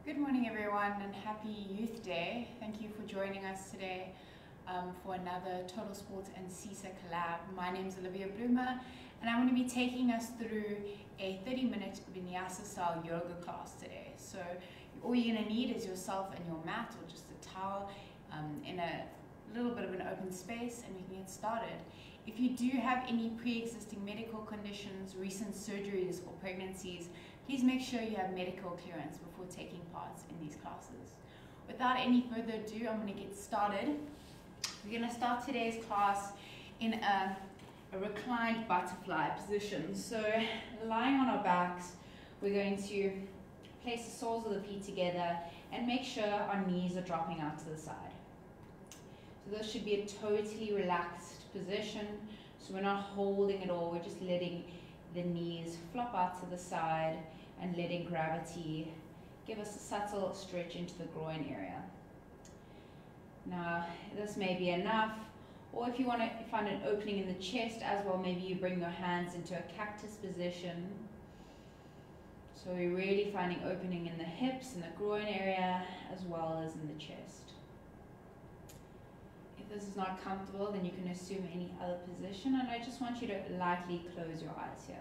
Good morning everyone and happy Youth Day. Thank you for joining us today for another Totalsports and CISA collab. My name is Olivia Bloomer and I'm going to be taking us through a 30-minute Vinyasa style yoga class today. So all you're going to need is yourself and your mat or just a towel in a little bit of an open space, and you can get started. If you do have any pre-existing medical conditions, recent surgeries or pregnancies, please make sure you have medical clearance before taking part in these classes. Without any further ado, I'm going to get started. We're going to start today's class in a reclined butterfly position. So lying on our backs, we're going to place the soles of the feet together and make sure our knees are dropping out to the side. So this should be a totally relaxed position. So we're not holding it all, we're just letting the knees flop out to the side and letting gravity give us a subtle stretch into the groin area. Now, this may be enough, or if you want to find an opening in the chest as well, maybe you bring your hands into a cactus position. So we're really finding opening in the hips and the groin area as well as in the chest. If this is not comfortable, then you can assume any other position, and I just want you to lightly close your eyes here.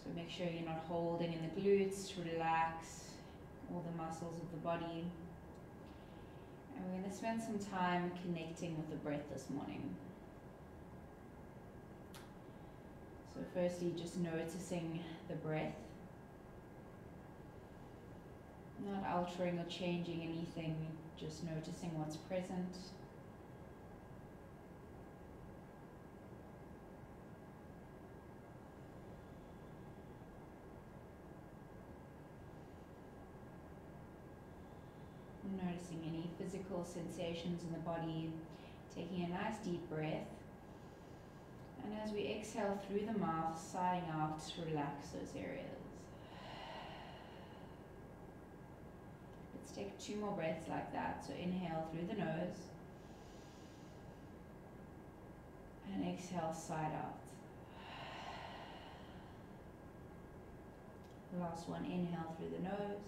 So make sure you're not holding in the glutes, relax all the muscles of the body. And we're going to spend some time connecting with the breath this morning. So firstly, just noticing the breath. Not altering or changing anything, just noticing what's present. Noticing any physical sensations in the body, taking a nice deep breath. And as we exhale through the mouth, sighing out to relax those areas. Let's take 2 more breaths like that. So inhale through the nose. And exhale, side out. The last one, inhale through the nose.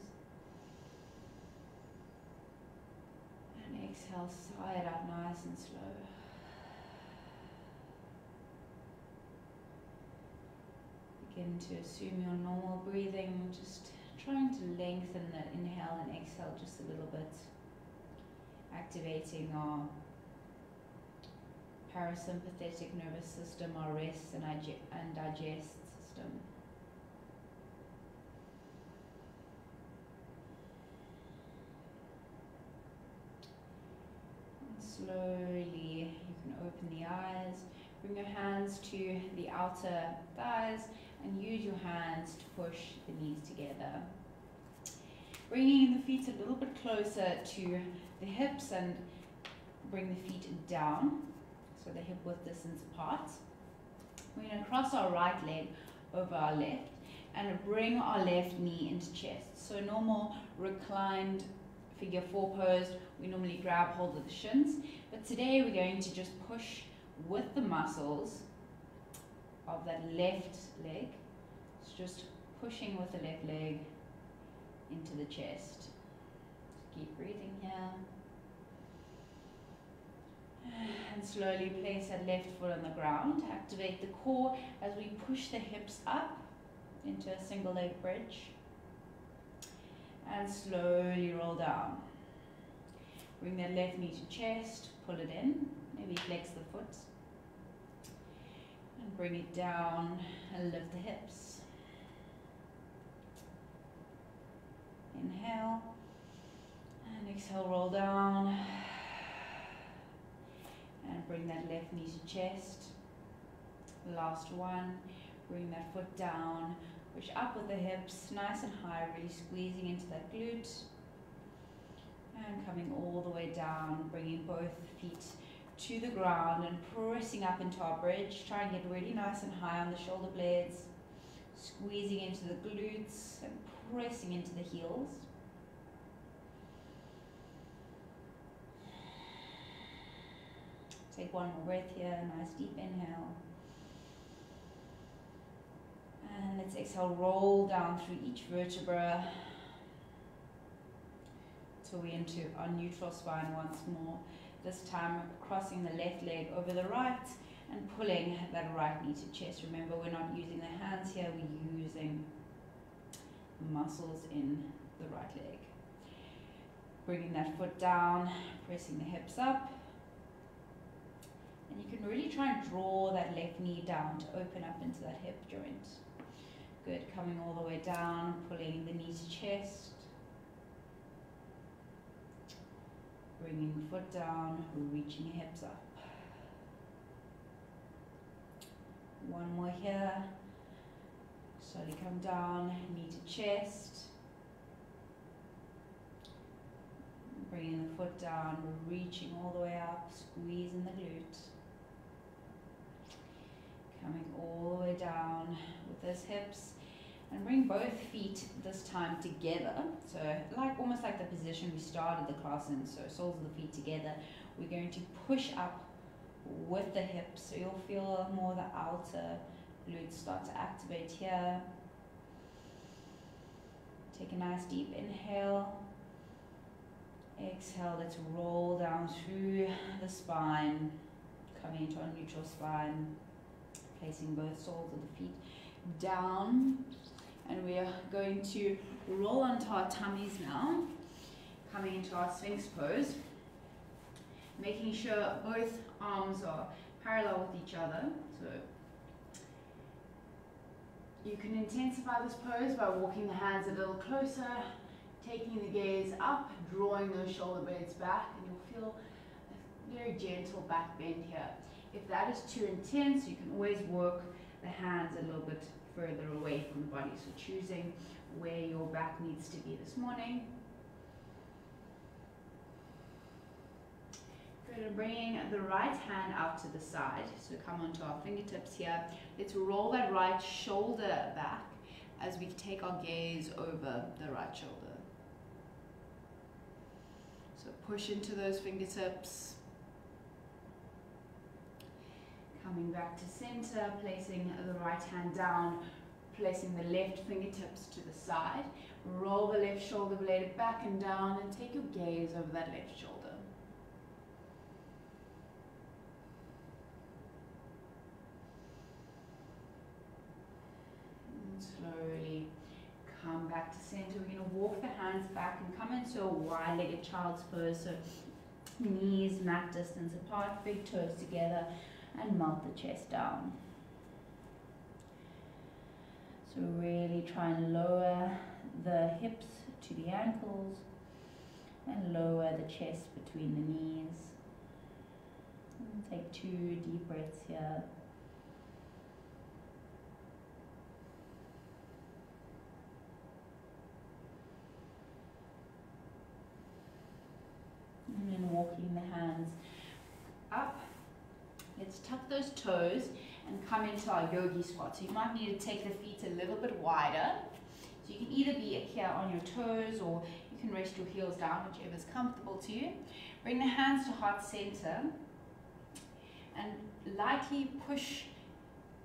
And exhale, sigh it out nice and slow. Begin to assume your normal breathing, just trying to lengthen that inhale and exhale just a little bit, activating our parasympathetic nervous system, our rest and digest system. Slowly, you can open the eyes, bring your hands to the outer thighs, and use your hands to push the knees together. Bringing the feet a little bit closer to the hips and bring the feet down, so the hip width distance apart. We're going to cross our right leg over our left and bring our left knee into chest. So normal reclined figure 4 pose, we normally grab hold of the shins, but today we're going to just push with the muscles of that left leg. It's just pushing with the left leg into the chest. Just keep breathing here. And slowly place that left foot on the ground. Activate the core as we push the hips up into a single leg bridge. And slowly roll down. Bring that left knee to chest, pull it in, maybe flex the foot. And bring it down and lift the hips. Inhale. And exhale, roll down. And bring that left knee to chest. Last one. Bring that foot down. Push up with the hips, nice and high, really squeezing into that glute. And coming all the way down, bringing both feet to the ground and pressing up into our bridge. Try and get really nice and high on the shoulder blades. Squeezing into the glutes and pressing into the heels. Take one more breath here, nice deep inhale. And let's exhale, roll down through each vertebra till we're into our neutral spine once more. This time crossing the left leg over the right and pulling that right knee to chest. Remember, we're not using the hands here, we're using muscles in the right leg. Bringing that foot down, pressing the hips up. And you can really try and draw that left knee down to open up into that hip joint. Good, coming all the way down, pulling the knee to chest. Bringing the foot down, reaching hips up. One more here. Slowly come down, knee to chest. Bringing the foot down, reaching all the way up, squeezing the glute. Coming all the way down with those hips. And bring both feet this time together. So almost like the position we started the class in. So soles of the feet together. We're going to push up with the hips. So you'll feel more the outer glutes start to activate here. Take a nice deep inhale. Exhale, let's roll down through the spine. Coming into our neutral spine. Placing both soles of the feet down. And we are going to roll onto our tummies now, coming into our Sphinx pose, making sure both arms are parallel with each other. So you can intensify this pose by walking the hands a little closer, taking the gaze up, drawing those shoulder blades back, and you'll feel a very gentle back bend here. If that is too intense, you can always work the hands a little bit further away from the body, so choosing where your back needs to be this morning. Good, and bringing the right hand out to the side, so come onto our fingertips here. Let's roll that right shoulder back as we take our gaze over the right shoulder. So push into those fingertips. Coming back to center, placing the right hand down, placing the left fingertips to the side. Roll the left shoulder blade back and down and take your gaze over that left shoulder. And slowly come back to center. We're going to walk the hands back and come into a wide-legged child's pose. So knees mat distance apart, big toes together, and melt the chest down. So really try and lower the hips to the ankles and lower the chest between the knees. And take 2 deep breaths here. And then walking the hands up. Let's tuck those toes and come into our yogi squat. So you might need to take the feet a little bit wider. So you can either be here on your toes or you can rest your heels down, whichever is comfortable to you. Bring the hands to heart center and lightly push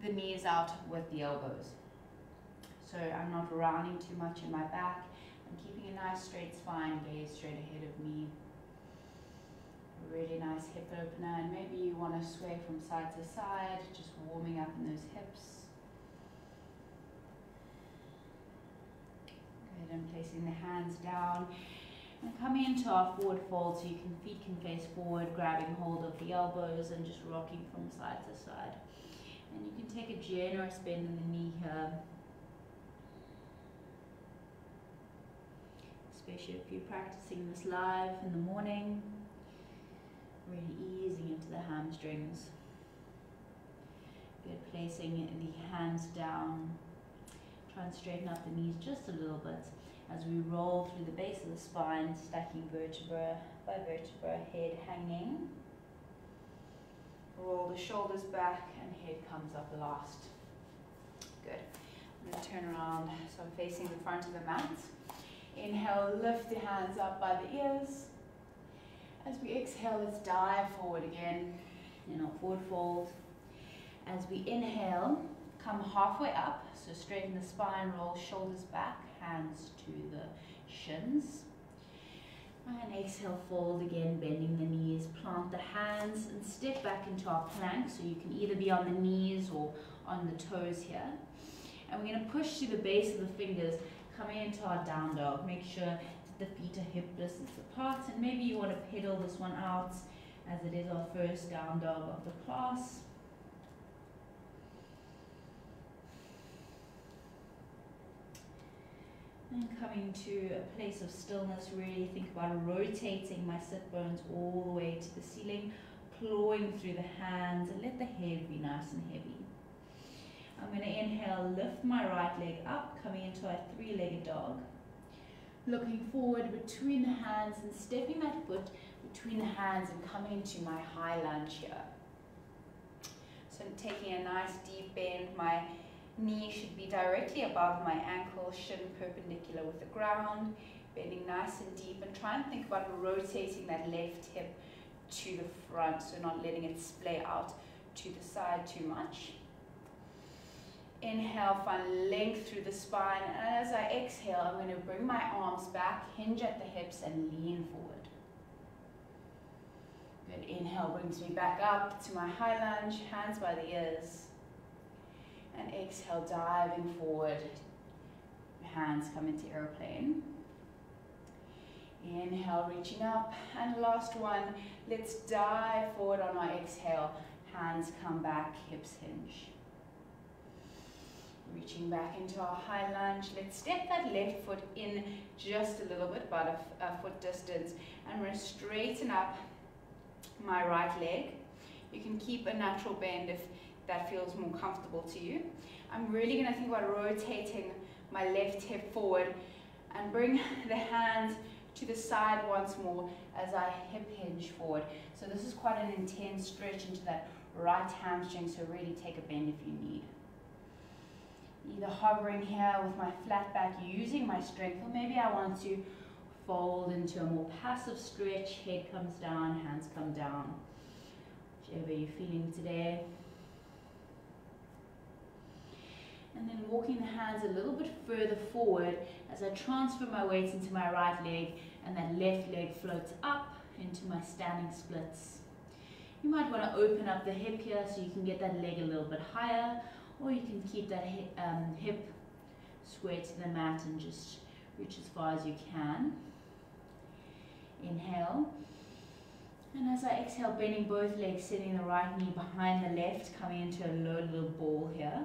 the knees out with the elbows. So I'm not rounding too much in my back. I'm keeping a nice straight spine, gaze straight ahead of me. Really nice hip opener, and maybe you want to sway from side to side, just warming up in those hips. Good, and placing the hands down and coming into our forward fold, so feet can face forward, grabbing hold of the elbows and just rocking from side to side. And you can take a generous bend in the knee here, especially if you're practicing this live in the morning. Really easing into the hamstrings. Good, placing the hands down. Try and straighten up the knees just a little bit as we roll through the base of the spine, stacking vertebra by vertebra, head hanging. Roll the shoulders back and head comes up last. Good. I'm going to turn around so I'm facing the front of the mat. Inhale, lift the hands up by the ears. As we exhale, let's dive forward again in our forward fold. As we inhale, come halfway up, so straighten the spine, roll shoulders back, hands to the shins. And exhale, fold again, bending the knees, plant the hands and step back into our plank. So you can either be on the knees or on the toes here. And we're going to push to the base of the fingers, coming into our down dog. Make sure that the feet are hip distance apart, and maybe you want to pedal this one out as it is our first down dog of the class. And coming to a place of stillness, really think about rotating my sit bones all the way to the ceiling, clawing through the hands, and let the head be nice and heavy. I'm going to inhale, lift my right leg up, coming into a three-legged dog. Looking forward between the hands and stepping that foot between the hands and coming into my high lunge here. So I'm taking a nice deep bend. My knee should be directly above my ankle, shin perpendicular with the ground, bending nice and deep, and try and think about rotating that left hip to the front, so not letting it splay out to the side too much. Inhale, find length through the spine, and as I exhale, I'm going to bring my arms back, hinge at the hips, and lean forward. Good. Inhale brings me back up to my high lunge, hands by the ears. And exhale, diving forward. Hands come into airplane. Inhale, reaching up. And last one, let's dive forward on our exhale. Hands come back, hips hinge. Reaching back into our high lunge. Let's step that left foot in just a little bit, about a foot distance. And we're going to straighten up my right leg. You can keep a natural bend if that feels more comfortable to you. I'm really going to think about rotating my left hip forward and bring the hands to the side once more as I hip hinge forward. So this is quite an intense stretch into that right hamstring, so really take a bend if you need. Either hovering here with my flat back, using my strength, or maybe I want to fold into a more passive stretch. Head comes down, hands come down. Whichever you're feeling today. And then walking the hands a little bit further forward as I transfer my weight into my right leg, and that left leg floats up into my standing splits. You might want to open up the hip here so you can get that leg a little bit higher, or you can keep that hip square to the mat and just reach as far as you can. Inhale. And as I exhale, bending both legs, sitting the right knee behind the left, coming into a low little ball here.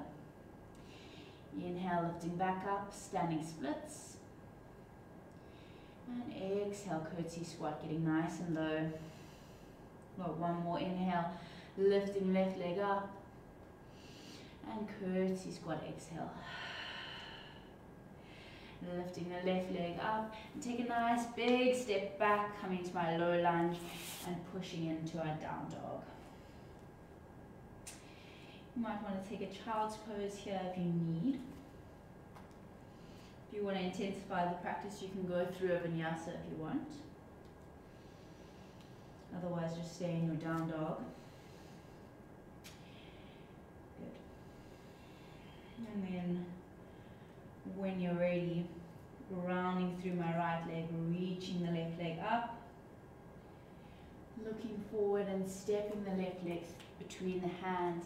Inhale, lifting back up, standing splits. And exhale, curtsy squat, getting nice and low. Got one more inhale, lifting left leg up. And curtsy squat, exhale. Lifting the left leg up. And take a nice big step back, coming to my low lunge and pushing into our down dog. You might want to take a child's pose here if you need. If you want to intensify the practice, you can go through a vinyasa if you want. Otherwise, just stay in your down dog. Good. And then, when you're ready, rounding through my right leg, reaching the left leg up. Looking forward and stepping the left leg between the hands.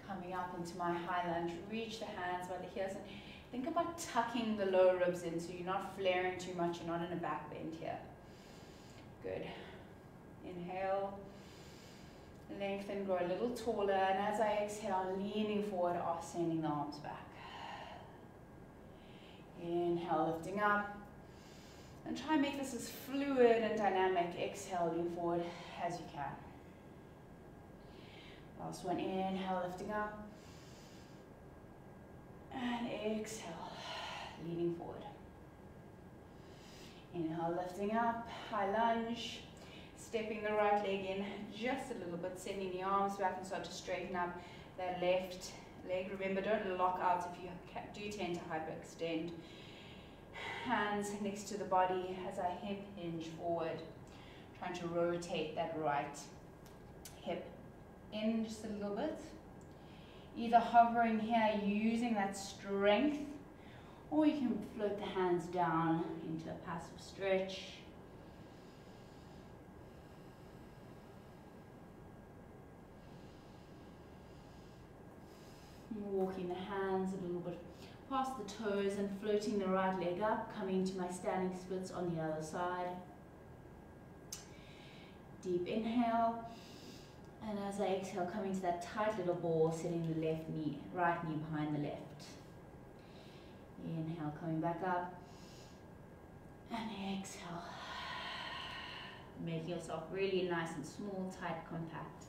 Coming up into my high lunge, reach the hands by the heels, and think about tucking the lower ribs in so you're not flaring too much, you're not in a back bend here. Good. Inhale, lengthen, grow a little taller, and as I exhale, leaning forward, sending the arms back. Inhale, lifting up, and try and make this as fluid and dynamic. Exhale, lean forward as you can. Last one, inhale, lifting up. And exhale, leaning forward. Inhale, lifting up, high lunge. Stepping the right leg in just a little bit, sending the arms back and start to straighten up that left leg. Remember, don't lock out if you do tend to hyperextend. Hands next to the body as I hip hinge forward. Trying to rotate that right hip in just a little bit. either hovering here, using that strength, or you can float the hands down into a passive stretch. Walking the hands a little bit past the toes and floating the right leg up, coming to my standing splits on the other side. Deep inhale, and as I exhale, coming to that tight little ball, sitting the right knee behind the left. Inhale, coming back up, and exhale. Making yourself really nice and small, tight, compact.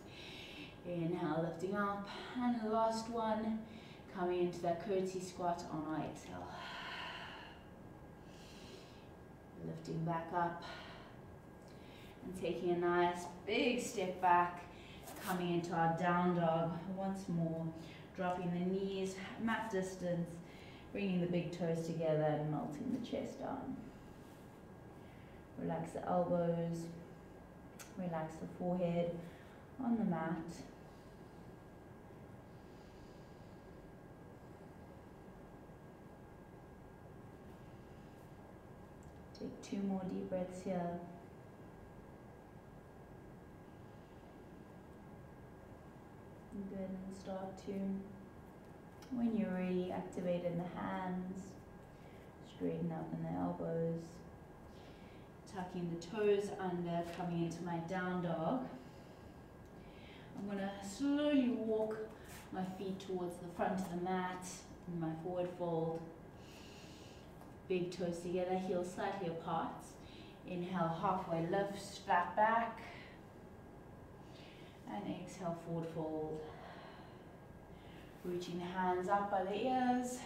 Inhale, lifting up, and the last one, coming into that curtsy squat on our exhale. Lifting back up, and taking a nice big step back, coming into our down dog once more, dropping the knees mat distance, bringing the big toes together and melting the chest down. Relax the elbows, relax the forehead on the mat. Take 2 more deep breaths here. Good, and start to, when you're ready, activate in the hands, straighten up in the elbows, tucking the toes under, coming into my down dog. I'm going to slowly walk my feet towards the front of the mat, in my forward fold. Big toes together, heels slightly apart. Inhale, halfway lift, flat back. And exhale, forward fold. Reaching the hands up by the ears.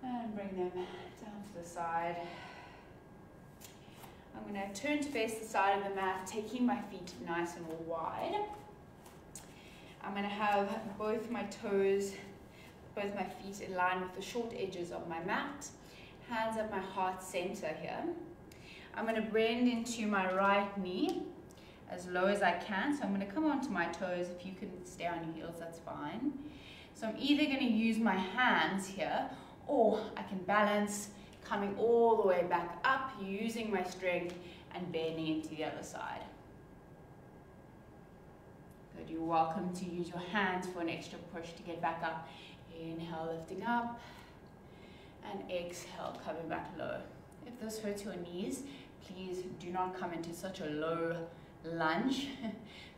And bring them down to the side. I'm going to turn to face the side of the mat, taking my feet nice and wide. I'm going to have both my toes, both my feet in line with the short edges of my mat. Hands at my heart center here. I'm going to bend into my right knee as low as I can. So I'm going to come onto my toes. If you can stay on your heels, that's fine. So I'm either going to use my hands here, or I can balance, coming all the way back up, using my strength and bending into the other side. Good, you're welcome to use your hands for an extra push to get back up. Inhale, lifting up, and exhale, coming back low. If this hurts your knees, please do not come into such a low lunge.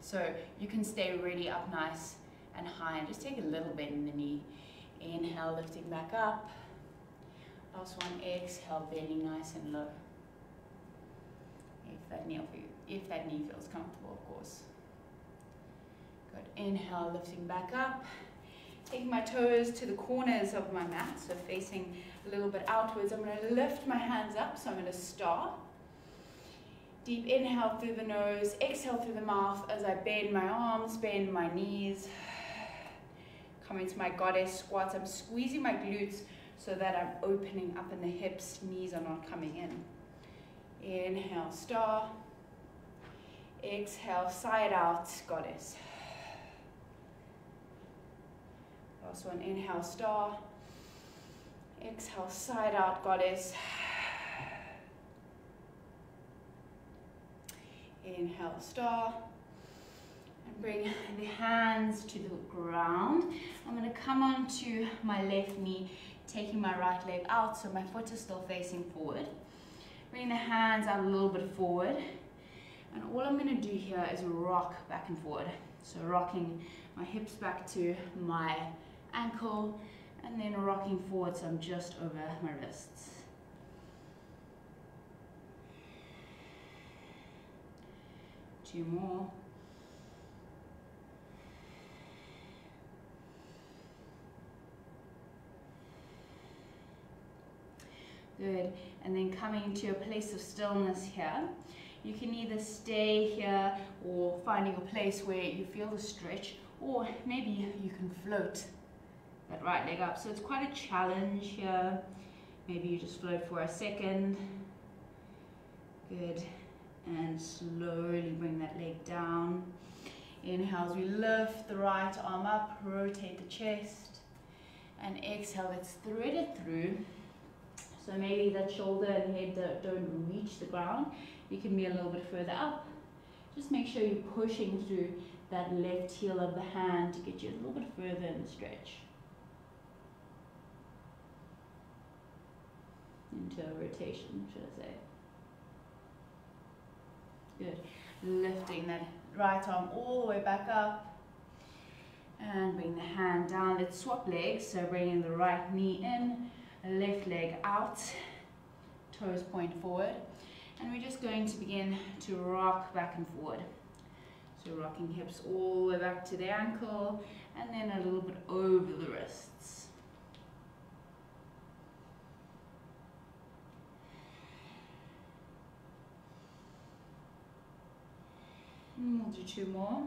So you can stay really up nice and high and just take a little bend in the knee. Inhale, lifting back up. Last one, exhale, bending nice and low. If that knee feels comfortable, of course. Good. Inhale, lifting back up. Taking my toes to the corners of my mat, so facing a little bit outwards. I'm going to lift my hands up, so I'm going to start. Deep inhale through the nose, exhale through the mouth as I bend my arms, bend my knees. Coming to my goddess squats, I'm squeezing my glutes so that I'm opening up in the hips, knees are not coming in. Inhale, star. Exhale, side out, goddess. Last one, inhale, star. Exhale, side out, goddess. Inhale, star. And bring the hands to the ground. I'm going to come onto my left knee, taking my right leg out so my foot is still facing forward. Bring the hands out a little bit forward. And all I'm going to do here is rock back and forward. So rocking my hips back to my ankle, and then rocking forward so I'm just over my wrists. Two more. Good. And then coming to a place of stillness here. You can either stay here or finding a place where you feel the stretch, or maybe you can float that right leg up. So it's quite a challenge here. Maybe you just float for a second. Good. And slowly bring that leg down. Inhale as we lift the right arm up, rotate the chest. And exhale, let's thread it through. So maybe that shoulder and head don't reach the ground. You can be a little bit further up. Just make sure you're pushing through that left heel of the hand to get you a little bit further in the stretch. Into a rotation, should I say. Good. Lifting that right arm all the way back up. And bring the hand down. Let's swap legs. So bringing the right knee in, left leg out, toes point forward. And we're just going to begin to rock back and forward. So rocking hips all the way back to the ankle, and then a little bit over the wrists. And we'll do 2 more.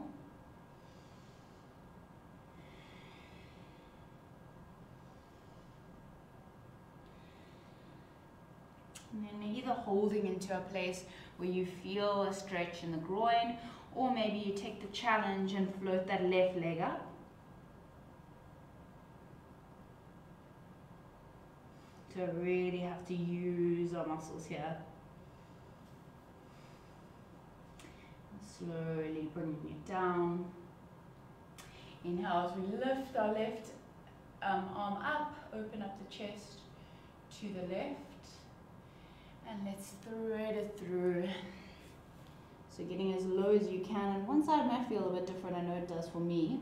And then either holding into a place where you feel a stretch in the groin, or maybe you take the challenge and float that left leg up. So really have to use our muscles here. Slowly bringing it down. Inhale as we lift our left arm up, open up the chest to the left. And let's thread it through. So getting as low as you can. And one side might feel a bit different. I know it does for me.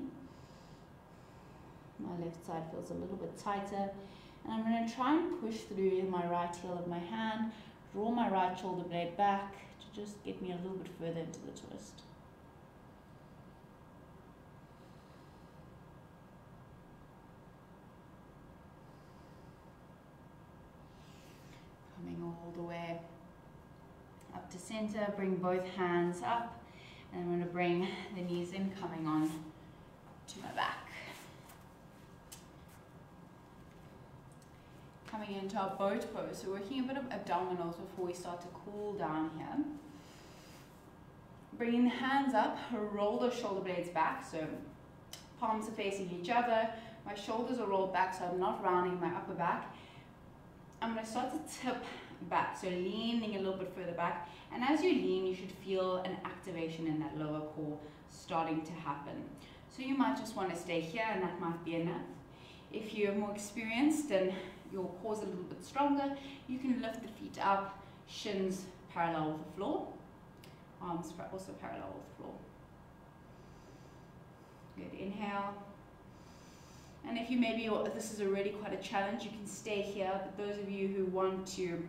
My left side feels a little bit tighter. And I'm going to try and push through my right heel of my hand. Draw my right shoulder blade back to just get me a little bit further into the twist. Coming all the way up to center, bring both hands up, and I'm going to bring the knees in, coming on to my back. Coming into our boat pose, so working a bit of abdominals before we start to cool down here. Bringing the hands up, roll the shoulder blades back, so palms are facing each other, my shoulders are rolled back so I'm not rounding my upper back. I'm going to start to tip back, so leaning a little bit further back, and as you lean you should feel an activation in that lower core starting to happen. So you might just want to stay here and that might be enough. If you're more experienced and your core's a little bit stronger, you can lift the feet up, shins parallel with the floor, arms also parallel with the floor. Good, inhale. And if you maybe, this is already quite a challenge, you can stay here, but those of you who want to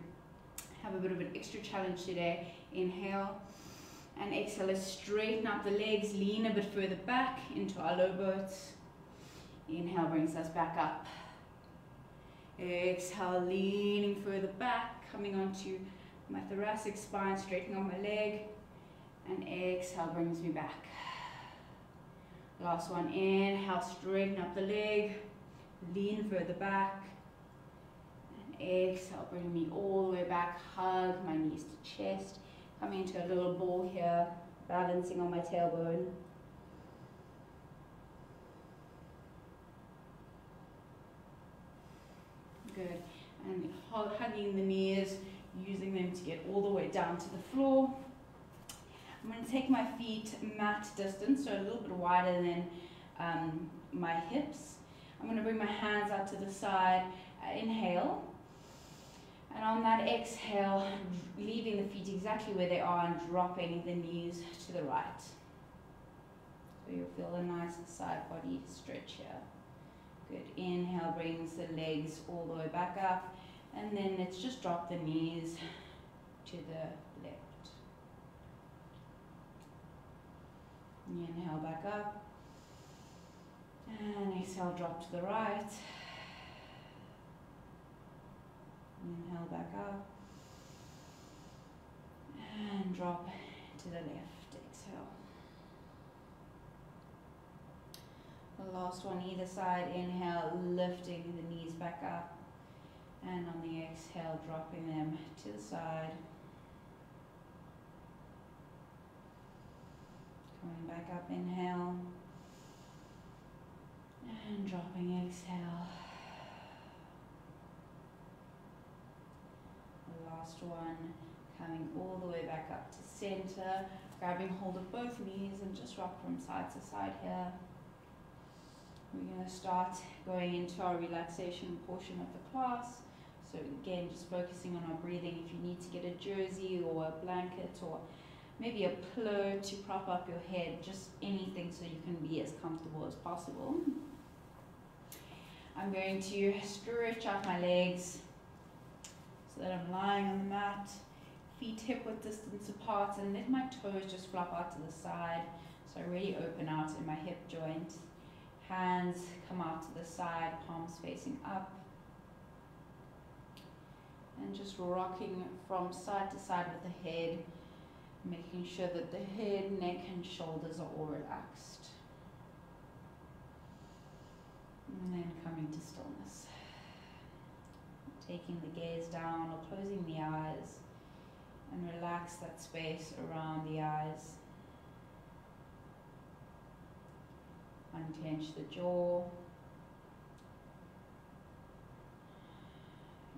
have a bit of an extra challenge today, inhale and exhale. Let's straighten up the legs, lean a bit further back into our low boat. Inhale brings us back up. Exhale, leaning further back, coming onto my thoracic spine, straightening up my leg, and exhale brings me back. Last one, inhale, straighten up the leg, lean further back, and exhale, bring me all the way back, hug my knees to chest, coming into a little ball here, balancing on my tailbone. Good, and hugging the knees, using them to get all the way down to the floor. I'm going to take my feet mat distance, so a little bit wider than my hips. I'm going to bring my hands out to the side, inhale, and on that exhale, leaving the feet exactly where they are and dropping the knees to the right. So you'll feel a nice side body stretch here. Good, inhale brings the legs all the way back up, and then let's just drop the knees to the left. Inhale back up, and exhale, drop to the right. Inhale back up, and drop to the left, exhale. The last one either side, inhale, lifting the knees back up, and on the exhale, dropping them to the side. Coming back up, inhale. And dropping, exhale. The last one, coming all the way back up to center, grabbing hold of both knees and just rock from side to side here. We're going to start going into our relaxation portion of the class. So again, just focusing on our breathing. If you need to get a jersey or a blanket or maybe a pillow to prop up your head, just anything so you can be as comfortable as possible. I'm going to stretch out my legs so that I'm lying on the mat, feet hip-width distance apart, and let my toes just flop out to the side. So I really open out in my hip joint. Hands come out to the side, palms facing up. And just rocking from side to side with the head, making sure that the head, neck, and shoulders are all relaxed. And then coming to stillness. Taking the gaze down or closing the eyes and relax that space around the eyes. Unclench the jaw.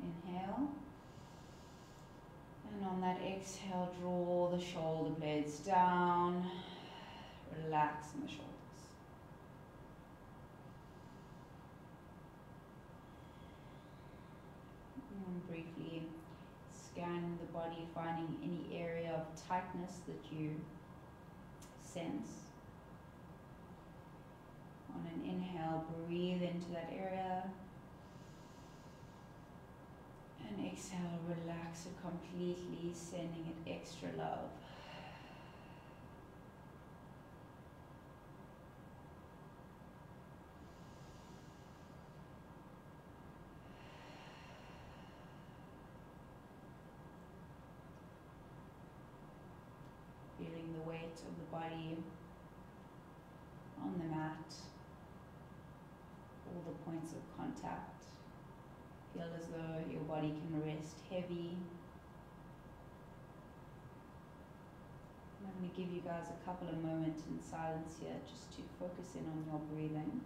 Inhale. And on that exhale, draw the shoulder blades down. Relax in the shoulders. And briefly scan the body, finding any area of tightness that you sense. On an inhale, breathe into that area. And exhale, relax it completely, sending it extra love. Feeling the weight of the body on the mat, all the points of contact. Feel as though your body can rest heavy. And I'm going to give you guys a couple of moments in silence here just to focus in on your breathing.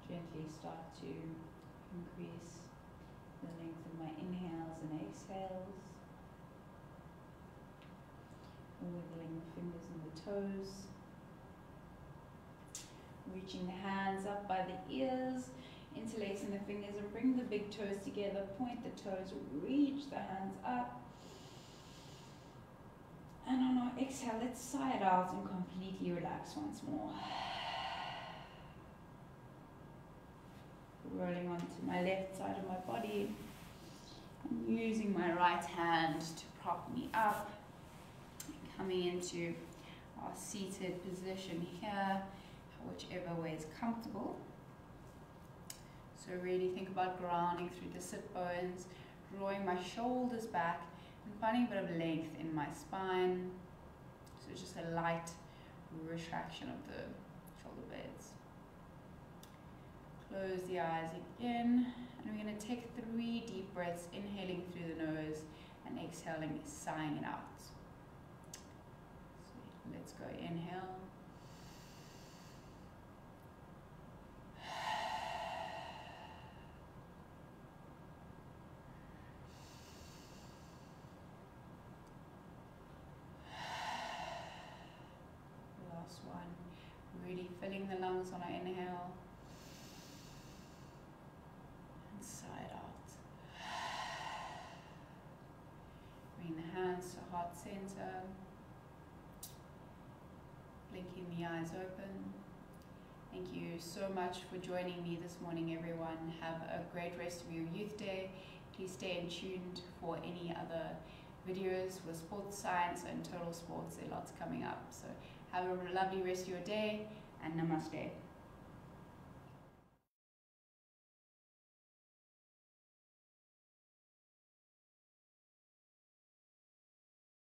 Gently start to increase the length of my inhales and exhales. Wiggling the fingers and the toes. Reaching the hands up by the ears, interlacing the fingers and bring the big toes together. Point the toes, reach the hands up. And on our exhale, let's sigh it out and completely relax once more. Rolling onto my left side of my body and using my right hand to prop me up, coming into our seated position here, whichever way is comfortable. So really think about grounding through the sit bones, drawing my shoulders back and finding a bit of length in my spine. So just a light retraction of the shoulder blades. Close the eyes again, and we're going to take 3 deep breaths, inhaling through the nose and exhaling, sighing it out. So let's go, inhale. Last one, really filling the lungs on our inhale. Hands to heart center, blinking the eyes open, Thank you so much for joining me this morning, everyone. Have a great rest of your youth day. Please stay tuned for any other videos with sports science and total sports. There are lots coming up. So have a lovely rest of your day, and namaste.